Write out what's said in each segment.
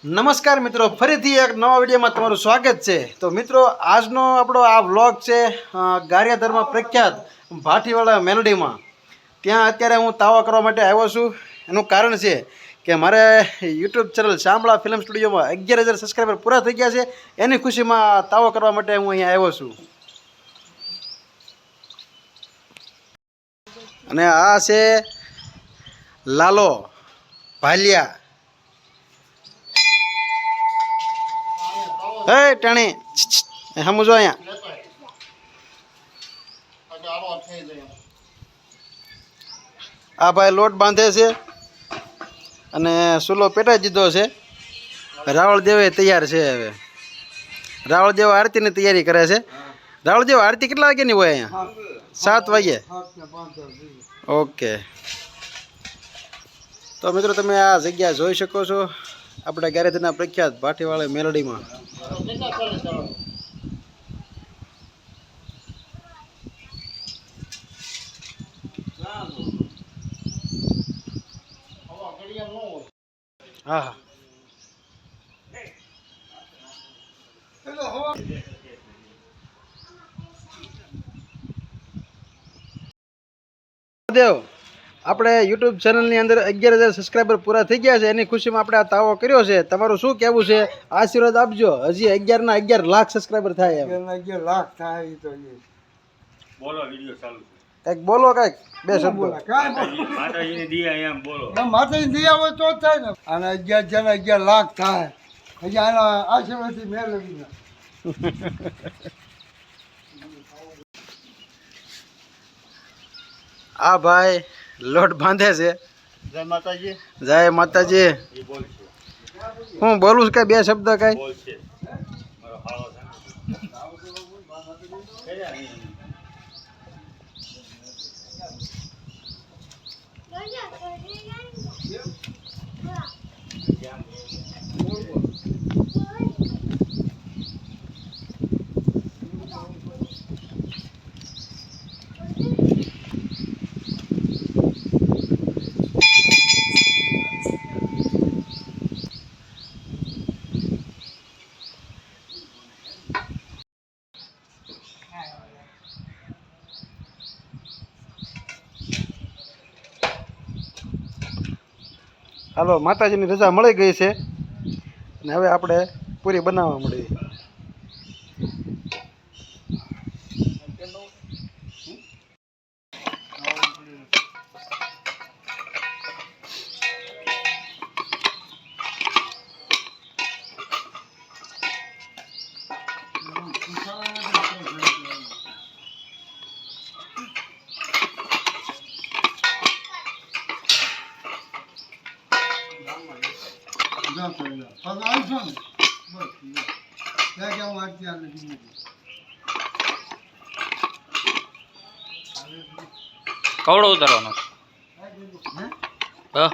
નમસ્કાર મિત્રો, ફરીથી એક નવા વિડીયોમાં તમારું સ્વાગત છે। તો મિત્રો, આજનો આપણો આ વ્લોગ છે ગારિયાધારમાં પ્રખ્યાત ભાટીવાળા મેલડીમાં। ત્યાં અત્યારે હું તાવો કરવા માટે આવ્યો છું। એનું કારણ છે કે મારે યુટ્યુબ ચેનલ શામળા ફિલ્મ સ્ટુડિયોમાં 11,000 સબસ્ક્રાઈબર પૂરા થઈ ગયા છે। એની ખુશીમાં તાવો કરવા માટે હું અહીંયા આવ્યો છું। અને આ છે લાલો ભાલિયા। હે ટાણી સમજો અહીંયા આ ભાઈ લોટ બાંધે છે અને સુલો પેટાઈ દીધો છે। રાવળ દેવ તૈયાર છે। હવે રાવળ દેવ આરતીની તૈયારી કરે છે। રાવળ દેવ આરતી કેટલા વાગ્યાની હોય અહીંયા? 7 વાગે। ઓકે, તો મિત્રો તમે આ જગ્યા જોઈ શકો છો, આપણે ગારિયાધારના પ્રખ્યાત ભાટીવાળા મેલડીમાં। હા દેવ, આપણે યુટ્યુબ ચેનલની અંદર 11,000 સબસ્ક્રાઈબર પૂરા થઈ ગયા છે। એની ખુશીમાં આપણે આ તાવો કર્યો છે। તમારું શું કહેવું છે? આશીર્વાદ આપજો, હજી 11 ના 11 લાખ સબસ્ક્રાઈબર થાય એમ। 11 લાખ થાય તો બોલો, વિડિયો ચાલુ છે, કંઈક બોલો, કંઈક બે શબ્દ માતાજીની દિયા એમ બોલો। માતાજીની દિયા હોય તો જ થાય ને। અને 11 લાખ થાય, હજી આના આશીર્વાદથી મેળવી ના। આ ભાઈ લોટ બાંધે છે। જય માતાજી। જય માતાજી। હું બોલું છું કઈ બે શબ્દ કઈ? હાલો, માતાજીની રજા મળી ગઈ છે અને હવે આપણે પૂરી બનાવવા મળી। કવડો ઉતારવાનો હા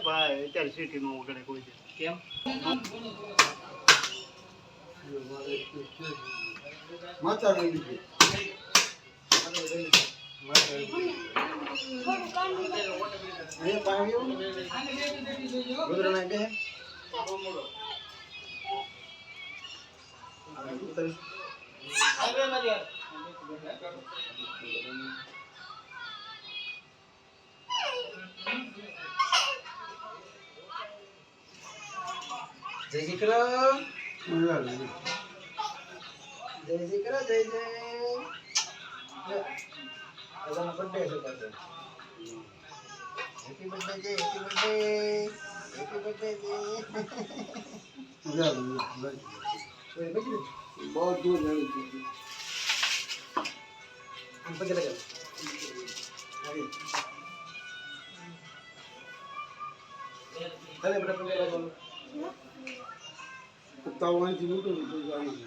ભાઈ અત્યારે સિટીમાં વગેરે કોઈ છે કેમ માતાજી જય શ્રી કૃષ્ણ જય શ્રી કૃષ્ણ જય જય બર્થડે છે પાછો હેપી બર્થડે જય હેપી બર્થડે હેપી બર્થડે જય બહુ દૂર રહી છે પગે લગાવ ચાલે બધા પગે લગાવ તાવવાથી મોટો વિષય જાણી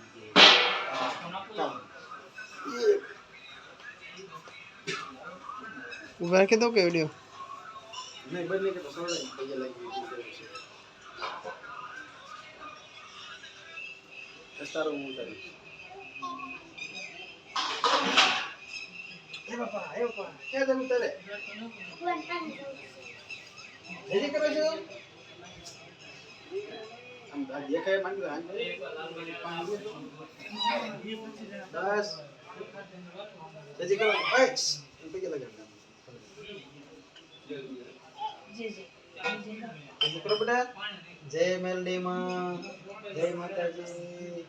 ઉભા રાખી દો કે વિડિયો નહીં બંને કે તો સોળે પગે લાગી તારો હું તારી એ બાપા ક્યાં જવું તારે જલ્દી કરો છો આમ દેખાય માંગી દો 10 જલ્દી કરો એક્સ પગે લગાવ જય કરો બેટા જય મેલડી માં જય માતાજી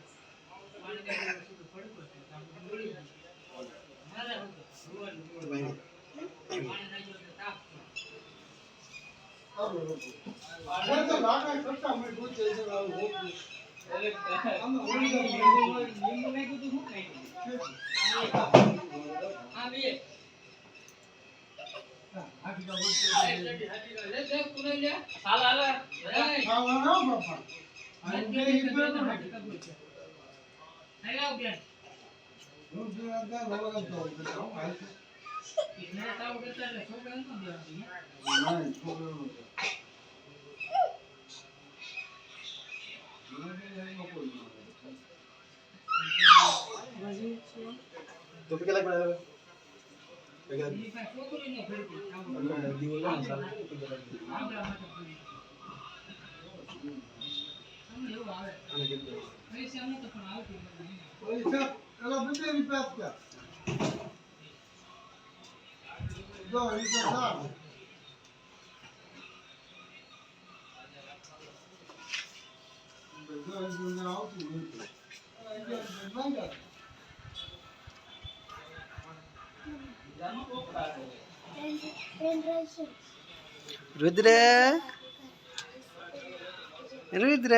તો લાગે કરતા મેં પૂછે છે આવું હોતું તો પગે લગાવ પગે એલા બંને રિપેર કર જો રિપેર કર રુદ્ર રુદ્ર